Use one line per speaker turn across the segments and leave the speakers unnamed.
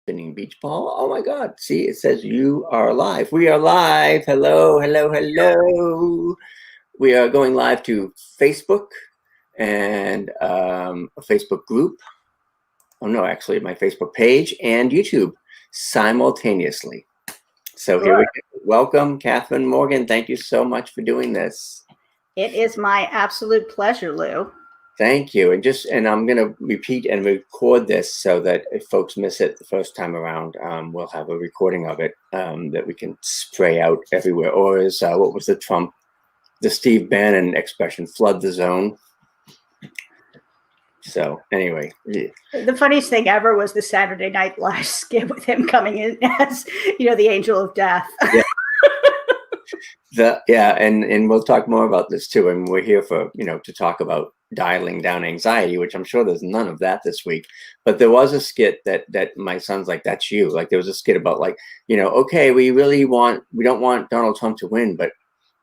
spinning beach ball. Oh my God. See, it says you are live. We are live. Hello, hello, hello. We are going live to Facebook and a Facebook group. Oh no, actually my Facebook page and YouTube simultaneously. So here we go. Welcome, Catherine Morgan. Thank you so much for doing this.
It is my absolute pleasure, Lou.
Thank you. And I'm going to repeat and record this so that if folks miss it the first time around, we'll have a recording of it that we can spray out everywhere. Or is what was the Steve Bannon expression, flood the zone. So anyway.
The funniest thing ever was the Saturday Night Live skit with him coming in as, the angel of death.
Yeah. And we'll talk more about this too. And we're here for, to talk about dialing down anxiety, which I'm sure there's none of that this week. But there was a skit that my son's like, that's you. Like there was a skit about like, okay, we don't want Donald Trump to win, but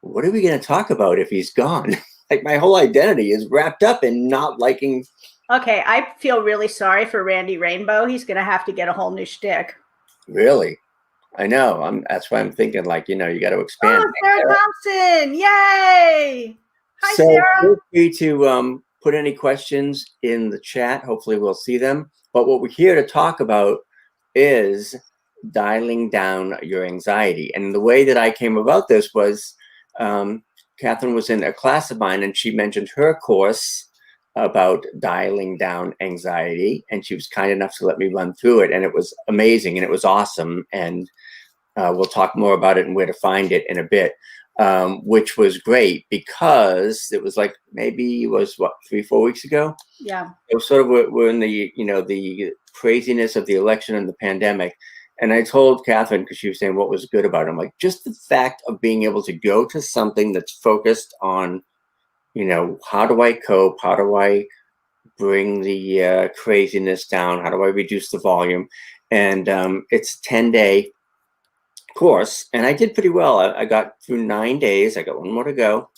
what are we going to talk about if he's gone? Like my whole identity is wrapped up in not liking.
Okay, I feel really sorry for Randy Rainbow. He's going to have to get a whole new shtick.
Really? I know. That's why I'm thinking like, you got to expand.
Oh, Sarah Thompson. Yay. Hi,
so
Sarah.
Feel free to put any questions in the chat. Hopefully we'll see them. But what we're here to talk about is dialing down your anxiety. And the way that I came about this was Catherine was in a class of mine and she mentioned her course about dialing down anxiety. And she was kind enough to let me run through it. And it was amazing and it was awesome. And we'll talk more about it and where to find it in a bit. Which was great because it was like maybe it was 3-4 weeks ago.
Yeah.
It was sort of we're in the the craziness of the election and the pandemic, and I told Catherine because she was saying what was good about it. I'm like just the fact of being able to go to something that's focused on, how do I cope? How do I bring the craziness down? How do I reduce the volume? And it's a 10-day course, and I did pretty well. I got through 9 days. I got one more to go,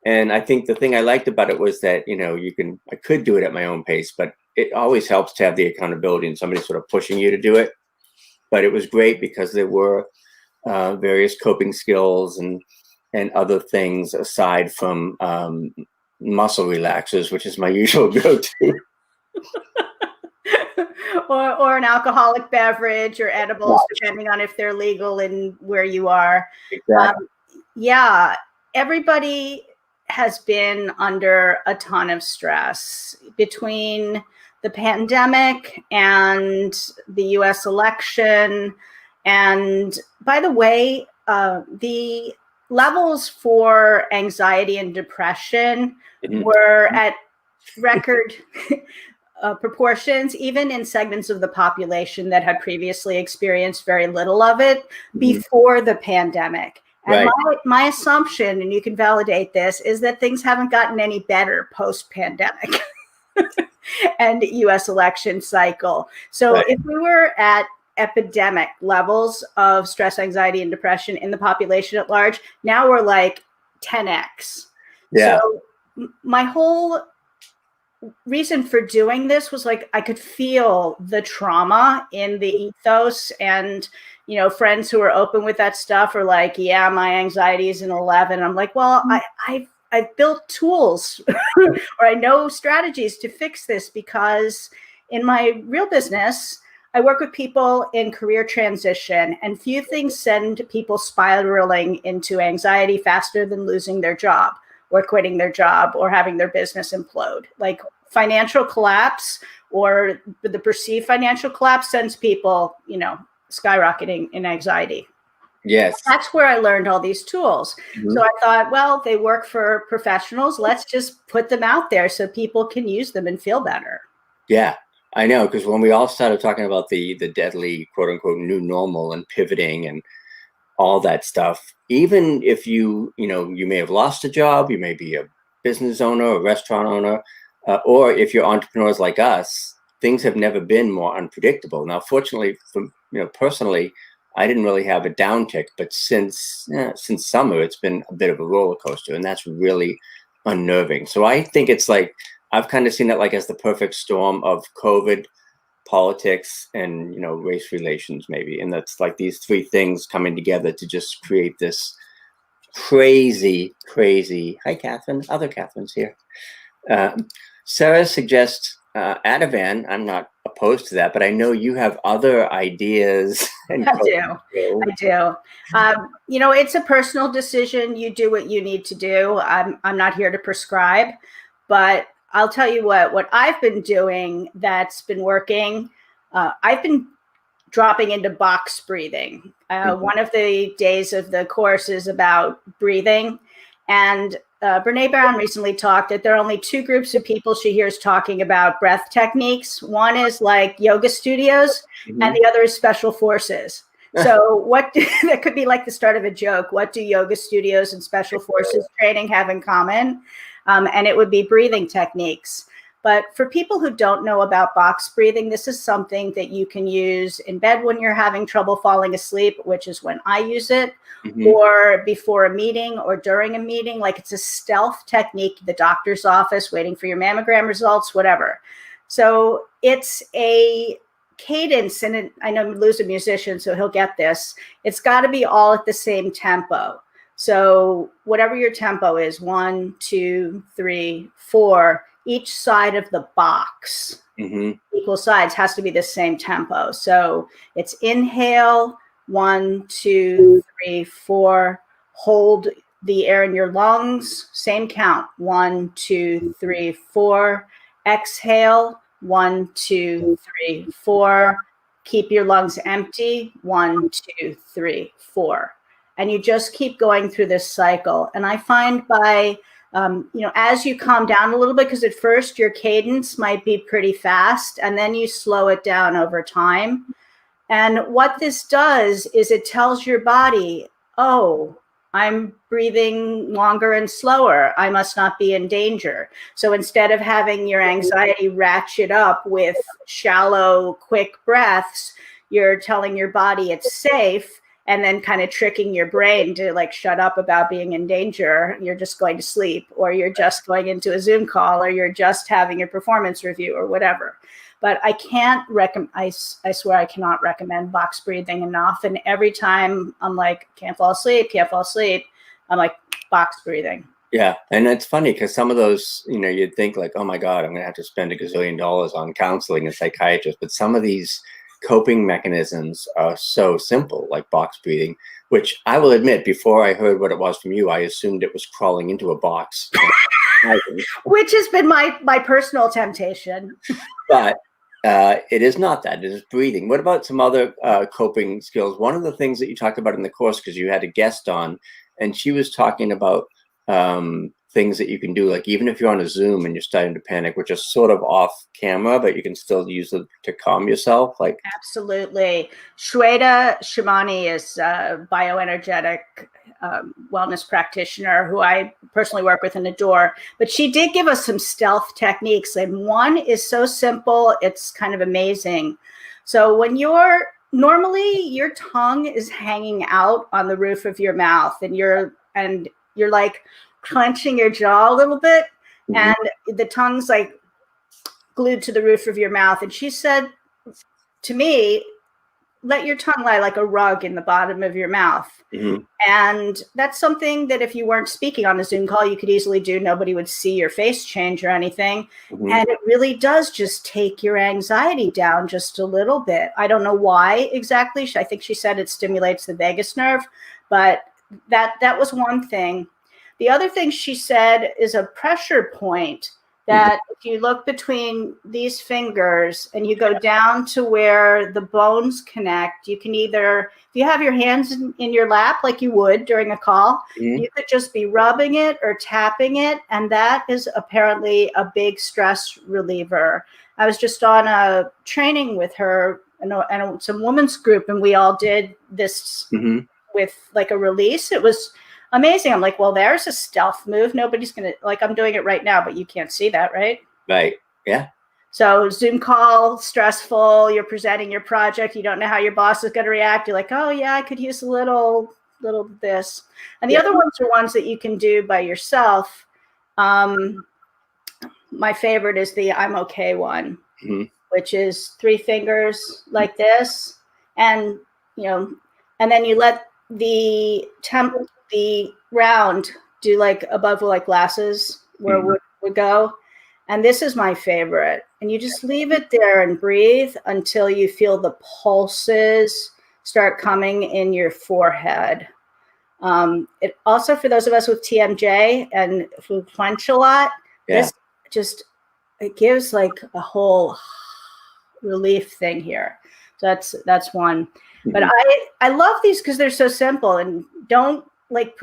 and I think the thing I liked about it was that I could do it at my own pace, but it always helps to have the accountability and somebody sort of pushing you to do it. But it was great because there were various coping skills and other things aside from muscle relaxers, which is my usual go-to.
or an alcoholic beverage or edibles, depending on if they're legal and where you are.
Exactly.
Yeah, everybody has been under a ton of stress between the pandemic and the US election. And by the way, the levels for anxiety and depression were at record proportions, even in segments of the population that had previously experienced very little of it before the pandemic. And my assumption, and you can validate this, is that things haven't gotten any better post-pandemic and US election cycle. So if we were at epidemic levels of stress, anxiety, and depression in the population at large, now we're like 10x.
Yeah.
So my whole reason for doing this was like I could feel the trauma in the ethos, and friends who are open with that stuff are like, yeah, my anxiety is an 11. I'm like, well, I've built tools or I know strategies to fix this because in my real business I work with people in career transition, and few things send people spiraling into anxiety faster than losing their job or quitting their job or having their business implode. Like financial collapse or the perceived financial collapse sends people, skyrocketing in anxiety.
Yes.
That's where I learned all these tools. So I thought, well, they work for professionals. Let's just put them out there so people can use them and feel better.
Yeah, I know. Because when we all started talking about the deadly quote unquote new normal and pivoting and all that stuff, even if you may have lost a job, you may be a business owner, a restaurant owner, or if you're entrepreneurs like us, things have never been more unpredictable. Now, fortunately, personally, I didn't really have a downtick, but since summer, it's been a bit of a roller coaster, and that's really unnerving. So I think it's like I've kind of seen that like as the perfect storm of COVID politics, and race relations maybe. And that's like these three things coming together to just create this crazy, hi Catherine, other Catherine's here. Sarah suggests Ativan. I'm not opposed to that, but I know you have other ideas.
I do. It's a personal decision. You do what you need to do. I'm not here to prescribe, but I'll tell you what I've been doing that's been working. I've been dropping into box breathing. One of the days of the course is about breathing. And Brene Brown recently talked that there are only two groups of people she hears talking about breath techniques. One is like yoga studios, and the other is special forces. So that could be like the start of a joke. What do yoga studios and special forces training have in common? And it would be breathing techniques. But for people who don't know about box breathing, this is something that you can use in bed when you're having trouble falling asleep, which is when I use it, or before a meeting or during a meeting. Like, it's a stealth technique, the doctor's office, waiting for your mammogram results, whatever. So it's a cadence, and I know Lou's a musician, so he'll get this. It's got to be all at the same tempo. So whatever your tempo is, 1, 2, 3, 4, each side of the box, equal sides, has to be the same tempo. So it's inhale, 1, 2, 3, 4, hold the air in your lungs, same count, 1, 2, 3, 4, exhale, 1, 2, 3, 4, keep your lungs empty, 1, 2, 3, 4. And you just keep going through this cycle. And I find by as you calm down a little bit, because at first your cadence might be pretty fast, and then you slow it down over time. And what this does is it tells your body, oh, I'm breathing longer and slower. I must not be in danger. So instead of having your anxiety ratchet up with shallow, quick breaths, you're telling your body it's safe, and then kind of tricking your brain to like shut up about being in danger. You're just going to sleep, or you're just going into a Zoom call, or you're just having your performance review or whatever. But I can't recommend, I swear I cannot recommend box breathing enough. And every time I'm like, can't fall asleep, I'm like, box breathing.
Yeah. And it's funny because some of those, you'd think like, oh my God, I'm going to have to spend $1 gazillion on counseling a psychiatrist. But some of these coping mechanisms are so simple, like box breathing, which I will admit, before I heard what it was from you, I assumed it was crawling into a box.
Which has been my personal temptation.
But it is not that. It is breathing. What about some other coping skills? One of the things that you talked about in the course, because you had a guest on, and she was talking about things that you can do, like even if you're on a Zoom and you're starting to panic, which is sort of off camera, but you can still use it to calm yourself. Like,
absolutely. Shweta Shimani is a bioenergetic wellness practitioner who I personally work with and adore. But she did give us some stealth techniques, and one is so simple, it's kind of amazing. So when normally your tongue is hanging out on the roof of your mouth, and you're like clenching your jaw a little bit, and the tongue's like glued to the roof of your mouth. And she said to me, let your tongue lie like a rug in the bottom of your mouth. And that's something that if you weren't speaking on a Zoom call, you could easily do. Nobody would see your face change or anything. And it really does just take your anxiety down just a little bit. I don't know why exactly. I think she said it stimulates the vagus nerve, but that was one thing. The other thing she said is a pressure point, that if you look between these fingers and you go down to where the bones connect, you can either, if you have your hands in your lap like you would during a call, you could just be rubbing it or tapping it. And that is apparently a big stress reliever. I was just on a training with her and some women's group, and we all did this with like a release. It was amazing. I'm like, well, there's a stealth move. Nobody's going to, like, I'm doing it right now, but you can't see that, right?
Right. Yeah.
So Zoom call, stressful. You're presenting your project. You don't know how your boss is going to react. You're like, oh yeah, I could use a little this. And the other ones are ones that you can do by yourself. My favorite is the I'm okay one, which is 3 fingers like this, and and then you let the round do like above like glasses where it would go. And this is my favorite. And you just leave it there and breathe until you feel the pulses start coming in your forehead. It also, for those of us with TMJ and who clench a lot, this just, it gives like a whole relief thing here. So that's one. But I love these because they're so simple, and don't like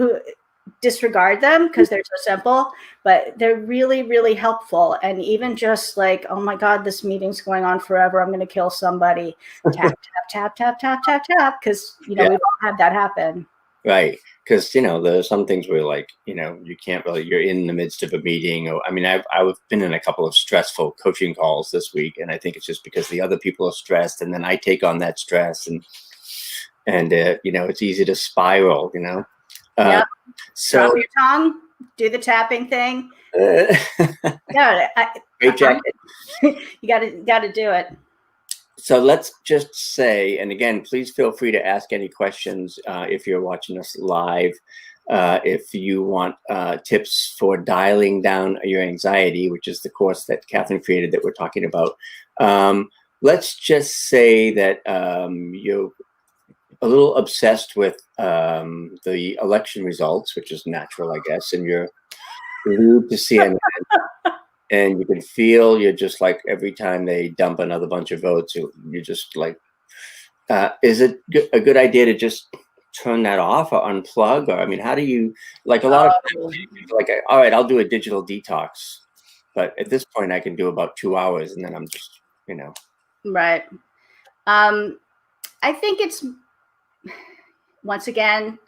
disregard them because they're so simple, but they're really, really helpful. And even just like, oh my God, this meeting's going on forever, I'm going to kill somebody. Tap, tap, tap, tap, tap, tap, tap. Because, we've all had that happen.
Right. Because, there's some things where like, you can't really, you're in the midst of a meeting. Or, I mean, I've been in a couple of stressful coaching calls this week. And I think it's just because the other people are stressed, and then I take on that stress, and it's easy to spiral, So
drop your tongue, do the tapping thing.
Great jacket.
You got to do it.
So let's just say, and again, please feel free to ask any questions if you're watching us live. If you want tips for dialing down your anxiety, which is the course that Catherine created that we're talking about. Let's just say that you're a little obsessed with the election results, which is natural, I guess, and you're glued to CNN, and you can feel you're just like every time they dump another bunch of votes, you're just like, is it a good idea to just turn that off or unplug? Or, I mean, how do you, like a lot of times, like, all right, I'll do a digital detox, but at this point I can do about 2 hours, and then I'm just,
Right. I think it's, once again,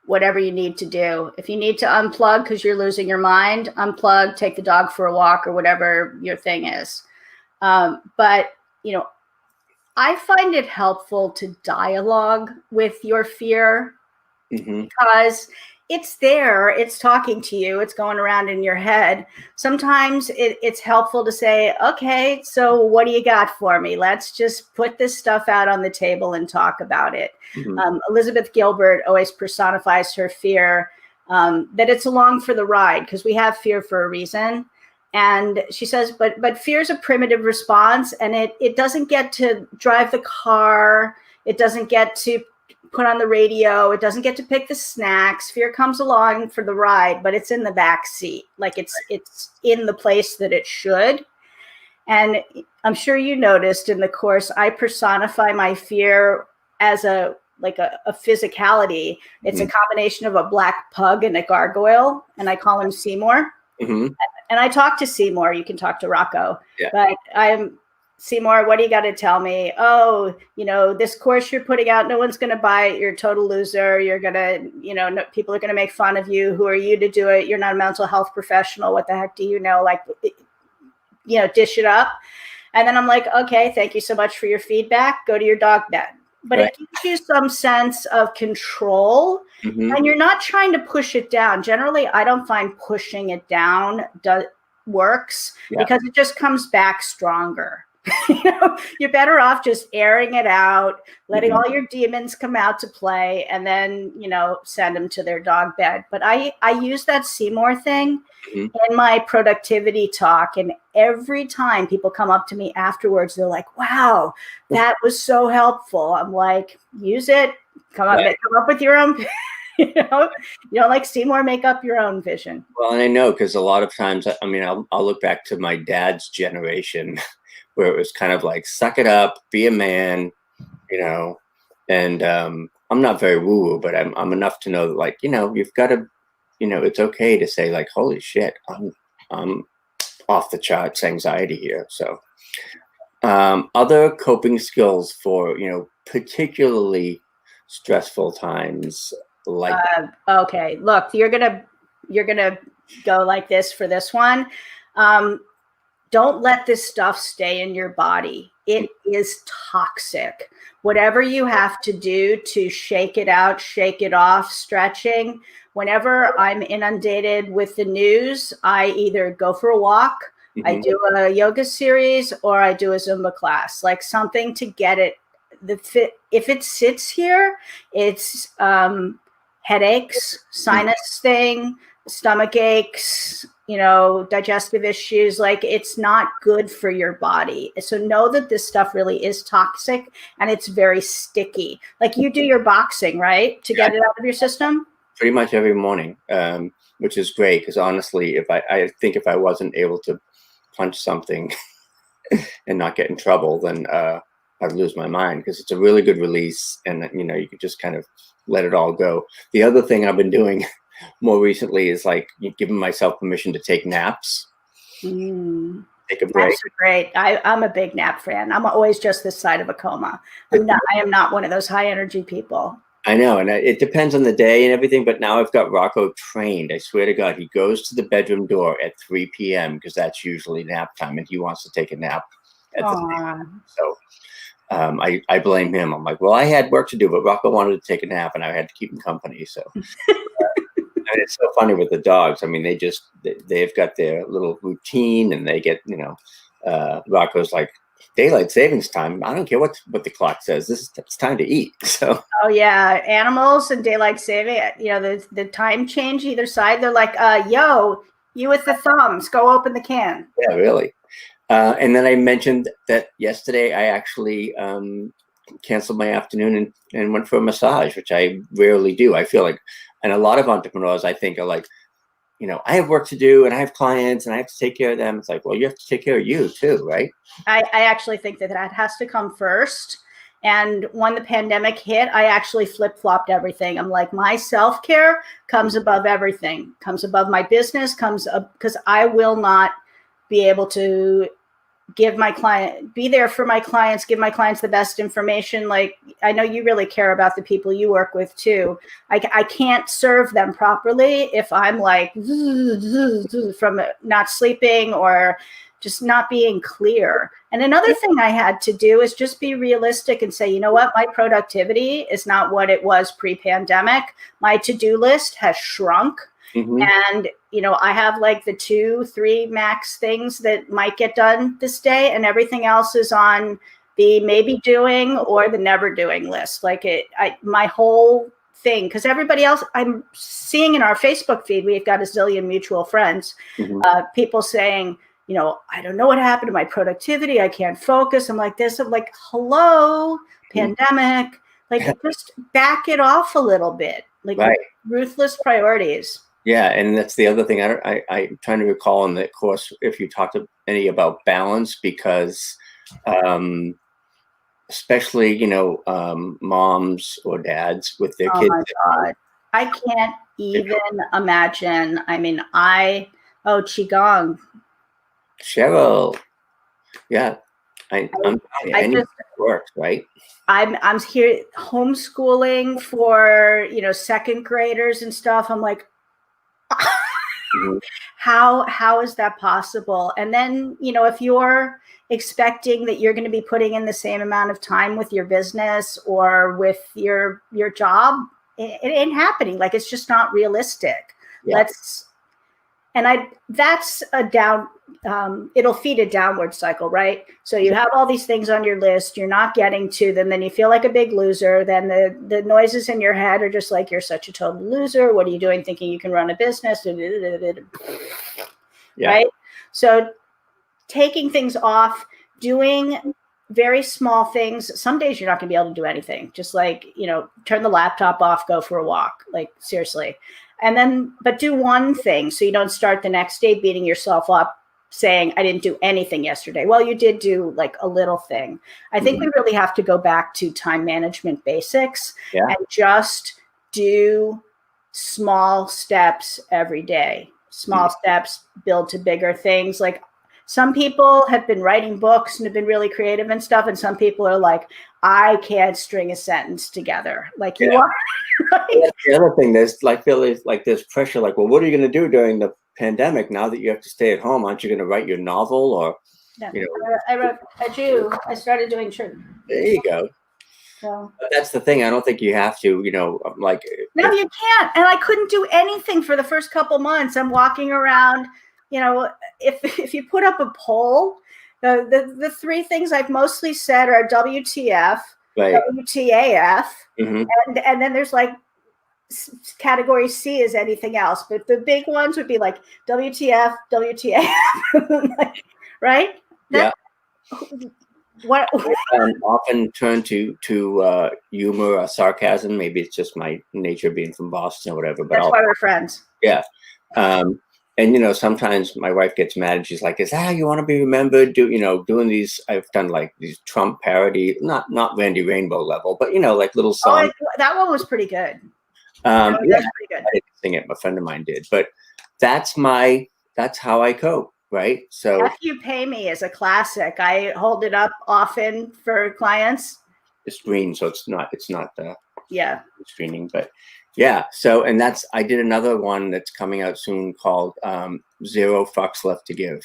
whatever you need to do. If you need to unplug because you're losing your mind, unplug, take the dog for a walk, or whatever your thing is. But, I find it helpful to dialogue with your fear because it's there, it's talking to you, it's going around in your head. Sometimes it's helpful to say, okay, so what do you got for me? Let's just put this stuff out on the table and talk about it. Elizabeth Gilbert always personifies her fear, that it's along for the ride, because we have fear for a reason. And she says, but fear is a primitive response, and it doesn't get to drive the car. It doesn't get to put on the radio. It doesn't get to pick the snacks. Fear comes along for the ride, but it's in the back seat. Like it's in the place that it should. And I'm sure you noticed in the course, I personify my fear as a physicality. It's a combination of a black pug and a gargoyle, and I call him Seymour. And I talk to Seymour. You can talk to Rocco, but I'm Seymour. What do you got to tell me? Oh, this course you're putting out, no one's going to buy it. You're a total loser. You're going to, people are going to make fun of you. Who are you to do it? You're not a mental health professional. What the heck do you know? Like, dish it up. And then I'm like, okay, thank you so much for your feedback. Go to your dog bed. But it gives you some sense of control, and you're not trying to push it down. Generally, I don't find pushing it down works because it just comes back stronger. You're better off just airing it out, letting all your demons come out to play, and then, send them to their dog bed. But I use that Seymour thing in my productivity talk. And every time people come up to me afterwards, they're like, wow, that was so helpful. I'm like, use it, come up with your own, you don't like Seymour, make up your own vision.
Well, and I know, because a lot of times, I mean, I'll look back to my dad's generation where it was kind of like, suck it up, be a man, and I'm not very woo-woo, but I'm enough to know that, like, you've got to, it's okay to say, like, holy shit, I'm off the charts anxiety here. So other coping skills for, particularly stressful times, like
okay, look, you're gonna go like this for this one. Don't let this stuff stay in your body. It is toxic. Whatever you have to do to shake it out, shake it off, stretching. Whenever I'm inundated with the news, I either go for a walk, I
Hmm.
do a yoga series, or I do a Zumba class, like something to get it. If it sits here, it's headaches, sinus thing, stomach aches, digestive issues. Like, it's not good for your body. So know that this stuff really is toxic, and it's very sticky. Like, you do your boxing, right? To get it out of your system?
Pretty much every morning, which is great, because honestly, I think if I wasn't able to punch something and not get in trouble, then I'd lose my mind, because it's a really good release, and you could just kind of let it all go. The other thing I've been doing more recently is like giving myself permission to take naps, take a break.
Naps are great. I'm a big nap fan. I'm always just this side of a coma. I am not one of those high energy people.
I know, and it depends on the day and everything, but now I've got Rocco trained. I swear to God, he goes to the bedroom door at 3 p.m. because that's usually nap time, and he wants to take a nap at the time. So I blame him. I'm like, well, I had work to do, but Rocco wanted to take a nap, and I had to keep him company. So and it's so funny with the dogs. I mean, they've got their little routine, and they get, Rocco's like, daylight savings time. I don't care what the clock says. It's time to eat. So.
Oh yeah, animals and daylight saving. The time change either side. They're like, yo, you with the thumbs, go open the can.
Yeah, really. And then I mentioned that yesterday I actually canceled my afternoon and went for a massage, which I rarely do. I feel like, and a lot of entrepreneurs, I think, are like, I have work to do, and I have clients, and I have to take care of them. It's like, well, you have to take care of you too, right?
I actually think that has to come first. And when the pandemic hit, I actually flip-flopped everything. I'm like, my self-care comes above everything, comes above my business, because I will not be able to be there for my clients, give my clients the best information. Like, I know you really care about the people you work with too. I can't serve them properly if I'm like from not sleeping or just not being clear. And another thing I had to do is just be realistic and say, you know what, my productivity is not what it was pre-pandemic. My to-do list has shrunk.
Mm-hmm.
And, I have like the 2-3 max things that might get done this day, and everything else is on the maybe doing or the never doing list. Like my whole thing, because everybody else I'm seeing in our Facebook feed, we've got a zillion mutual friends, people saying, I don't know what happened to my productivity. I can't focus. I'm like this. I'm like, hello, pandemic. Like, just back it off a little bit. Like, right. Ruthless priorities.
Yeah, and that's the other thing. I'm trying to recall in the course if you talked to any about balance, because especially moms or dads with their kids.
Oh my God, I can't even imagine. I mean, qigong.
Cheryl, yeah, I'm it works, right?
I'm here homeschooling for second graders and stuff. I'm like, how is that possible? And then if you're expecting that you're going to be putting in the same amount of time with your business or with your job, it ain't happening. Like, it's just not realistic.
Yeah.
That's a down, it'll feed a downward cycle, right? So you have all these things on your list, you're not getting to them, then you feel like a big loser. Then the noises in your head are just like, you're such a total loser. What are you doing thinking you can run a business? Yeah. Right? So taking things off, doing very small things. Some days you're not gonna be able to do anything. Just like, turn the laptop off, go for a walk. Like, seriously. And then, but do one thing so you don't start the next day beating yourself up saying, I didn't do anything yesterday. Well, you did do like a little thing. I think we really have to go back to time management basics and just do small steps every day. Small steps build to bigger things. Like, some people have been writing books and have been really creative and stuff. And some people are like, I can't string a sentence together. Like you are. Right?
The other thing, there's there's pressure. Like, well, what are you going to do during the pandemic now that you have to stay at home? Aren't you going to write your novel or?
Yeah. I started doing church.
There you go. So, but that's the thing. I don't think you have to.
No, you can't. And I couldn't do anything for the first couple months. I'm walking around you know, if you put up a poll, the three things I've mostly said are WTF,
Right.
WTAF,
Hmm.
and then there's like category C is anything else, but the big ones would be like WTF, WTAF, like, right?
Yeah.
What?
Often turn to humor or sarcasm. Maybe it's just my nature being from Boston or whatever. But
That's why we're friends.
yeah. And sometimes my wife gets mad and she's like, "Is that how you want to be remembered?" Doing these. I've done like these Trump parody, not Randy Rainbow level, but like little songs.
That one was pretty good.
Yeah,
That's pretty good.
I didn't sing it. A friend of mine did, but that's how I cope. Right. So
If You Pay Me is a classic. I hold it up often for clients.
It's green, so it's not
Yeah.
streaming, but yeah. So, and I did another one that's coming out soon called Zero Fucks Left to Give.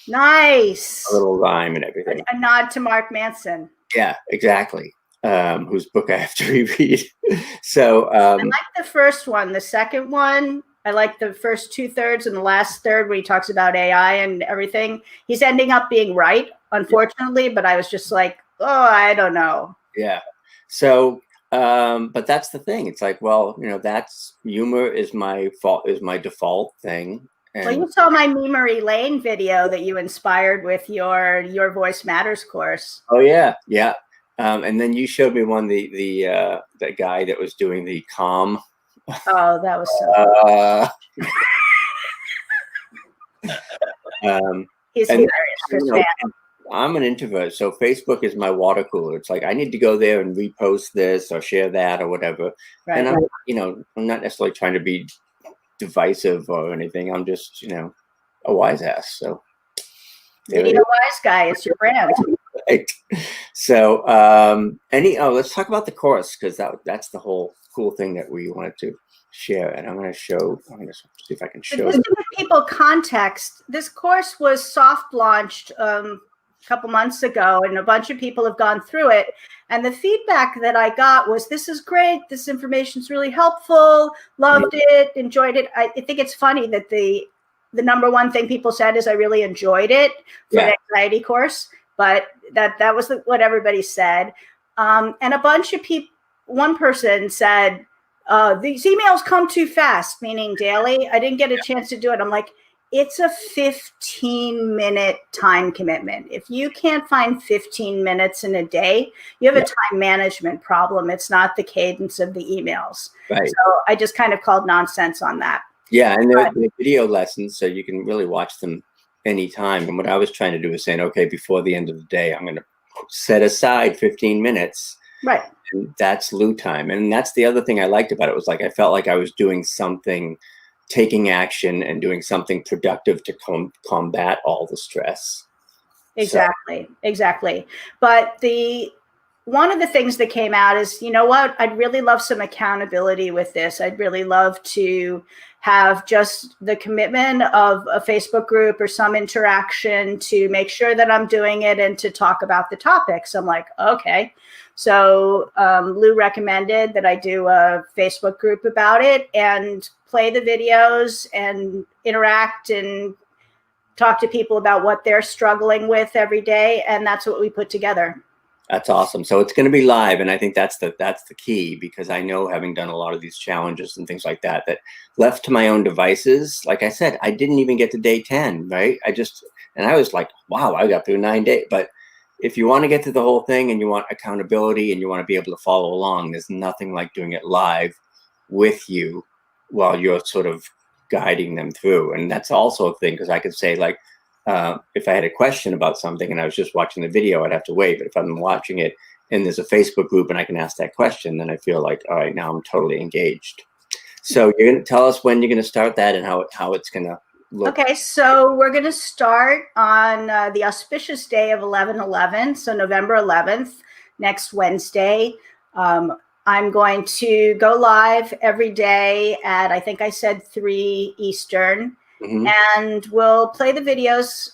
Nice.
A little rhyme and everything.
A nod to Mark Manson.
Yeah, exactly. Whose book I have to reread. So
I like the first one. The second one, I like the first 2/3 and the last third where he talks about AI and everything. He's ending up being right, unfortunately, but I was just like, oh, I don't know.
Yeah. So, but that's the thing. It's like, well, that's humor is my default thing. And
well, you saw my Memory Lane video that you inspired with your Voice Matters course.
Oh yeah, yeah. And then you showed me one, the guy that was doing the calm.
Oh, that was so. He's hilarious, Chris Van.
I'm an introvert, so Facebook is my water cooler. It's like I need to go there and repost this or share that or whatever. Right. And I'm not necessarily trying to be divisive or anything. I'm just, a wise ass. So
you need a wise guy. It's your brand.
Right. So let's talk about the course, because that's the whole cool thing that we wanted to share. And I'm going to see if I can show.
Just to give people context, this course was soft launched a couple months ago, and a bunch of people have gone through it. And the feedback that I got was, this is great. This information is really helpful. Loved it. Enjoyed it. I think it's funny that the number one thing people said is, I really enjoyed it for an anxiety course. But that was what everybody said. And a bunch of people, one person said, these emails come too fast, meaning daily. I didn't get a chance to do it. I'm like, it's a 15-minute time commitment. If you can't find 15 minutes in a day, you have a time management problem. It's not the cadence of the emails. Right. So I just kind of called nonsense on that.
Yeah, and they're video lessons, so you can really watch them anytime. And what I was trying to do is saying, okay, before the end of the day, I'm going to set aside 15 minutes.
Right.
And that's loo time. And that's the other thing I liked about it, was like I felt like I was doing something, taking action and doing something productive to combat all the stress.
Exactly. But one of the things that came out is, you know what, I'd really love some accountability with this. I'd really love to have just the commitment of a Facebook group or some interaction to make sure that I'm doing it and to talk about the topics. I'm like, okay. So Lou recommended that I do a Facebook group about it and play the videos and interact and talk to people about what they're struggling with every day. And that's what we put together.
That's awesome. So it's going to be live. And I think that's the key, because I know, having done a lot of these challenges and things like that, that left to my own devices, like I said, I didn't even get to day 10, right? I was like, wow, I got through 9 days. But if you want to get through the whole thing and you want accountability and you want to be able to follow along, there's nothing like doing it live with you while you're sort of guiding them through. And that's also a thing, because I could say, like, if I had a question about something and I was just watching the video, I'd have to wait. But if I'm watching it and there's a Facebook group and I can ask that question, then I feel like, all right, now I'm totally engaged. So you're going to tell us when you're going to start that and how it's going to look.
Okay, so we're going to start on the auspicious day of 11/11, so November 11th, next Wednesday. I'm going to go live every day at, I think I said 3 Eastern. and we'll play the videos.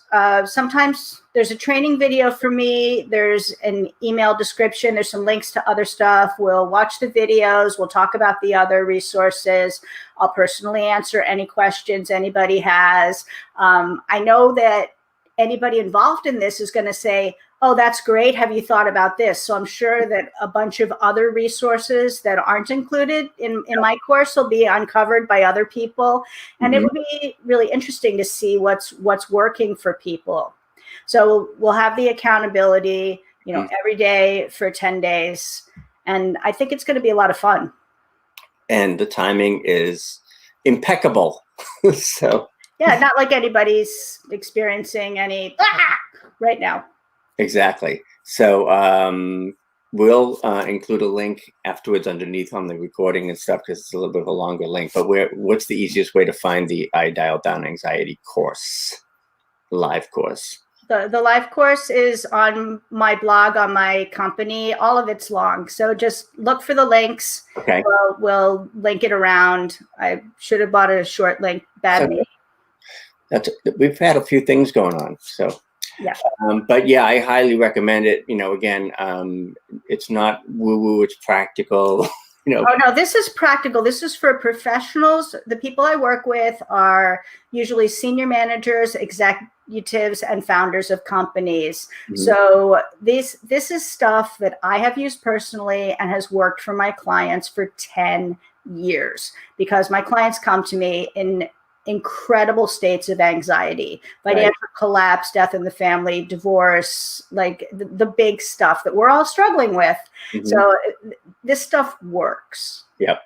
Sometimes there's a training video for me. There's an email description. There's some links to other stuff. We'll watch the videos. We'll talk about the other resources. I'll personally answer any questions anybody has. I know that anybody involved in this is going to say, oh, that's great. Have you thought about this? So I'm sure that a bunch of other resources that aren't included in my course will be uncovered by other people. And it will be really interesting to see what's working for people. So we'll have the accountability, every day for 10 days. And I think it's going to be a lot of fun. And
the timing is impeccable. So
yeah, not like anybody's experiencing any right now.
Exactly. So we'll include a link afterwards underneath on the recording and stuff, because it's a little bit of a longer link. But what's the easiest way to find the I Dial Down Anxiety course, live course?
The live course is on my blog, on my company. All of it's long. So just look for the links.
Okay.
We'll link it around. I should have bought a short link. Bad me.
We've had a few things going on. So.
Yeah.
But yeah, I highly recommend it. Again, it's not woo-woo, it's practical. Oh
no, this is practical. This is for professionals. The people I work with are usually senior managers, executives, and founders of companies. So this is stuff that I have used personally and has worked for my clients for 10 years, because my clients come to me in incredible states of anxiety, financial collapse, death in the family, divorce, like the big stuff that we're all struggling with. So this stuff works.
Yep.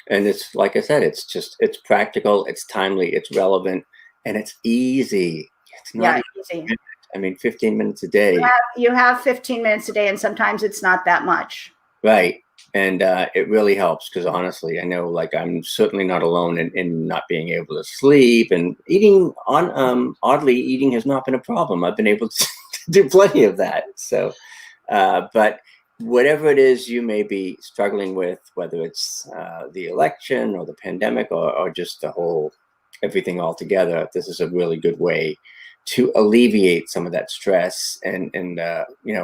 And it's, like I said, it's practical, it's timely, it's relevant, and it's easy. It's not
easy.
I mean, 15 minutes a day.
You have 15 minutes a day, and sometimes it's not that much.
Right. And it really helps, because honestly, I know, like, I'm certainly not alone in not being able to sleep, and eating oddly, eating has not been a problem. I've been able to do plenty of that. So, but whatever it is you may be struggling with, whether it's the election or the pandemic or just the whole everything altogether, this is a really good way to alleviate some of that stress and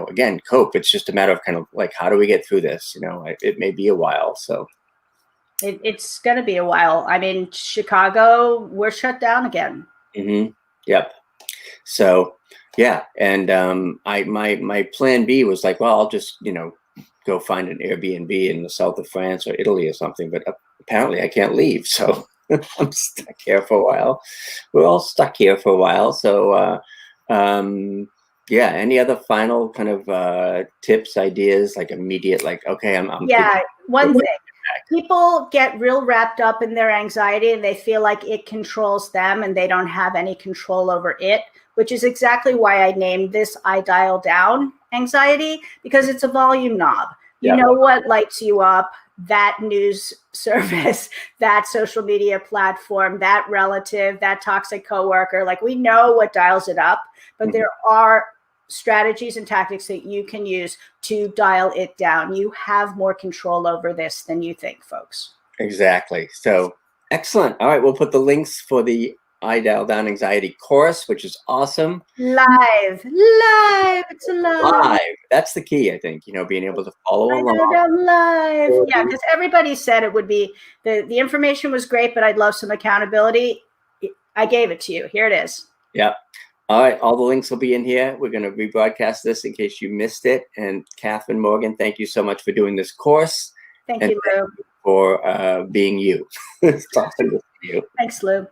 again, cope. It's just a matter of kind of like, how do we get through this? It may be a while. So
it's going to be a while. I mean, Chicago, we're shut down again.
Yep. So yeah. And my plan B was like, well, I'll just, go find an Airbnb in the south of France or Italy or something. But apparently I can't leave. So I'm stuck here for a while. We're all stuck here for a while. So, yeah. Any other final kind of tips, ideas, like immediate, like, okay,
one thing. People get real wrapped up in their anxiety, and they feel like it controls them, and they don't have any control over it, which is exactly why I named this I Dial Down Anxiety, because it's a volume knob. You know what lights you up, that news service, that social media platform, that relative, that toxic coworker. Like, we know what dials it up, but there are strategies and tactics that you can use to dial it down. You have more control over this than you think, folks.
Exactly. So excellent. All right. We'll put the links for the I Dial Down Anxiety course, which is awesome.
Live. It's live.
That's the key, I think, being able to follow along.
Live. Yeah, because everybody said it would be, the information was great, but I'd love some accountability. I gave it to you. Here it is.
Yeah. All right. All the links will be in here. We're going to rebroadcast this in case you missed it. And Catherine Morgan, thank you so much for doing this course.
Thank you, Lou.
For being you. It's awesome to see you.
Thanks, Lou.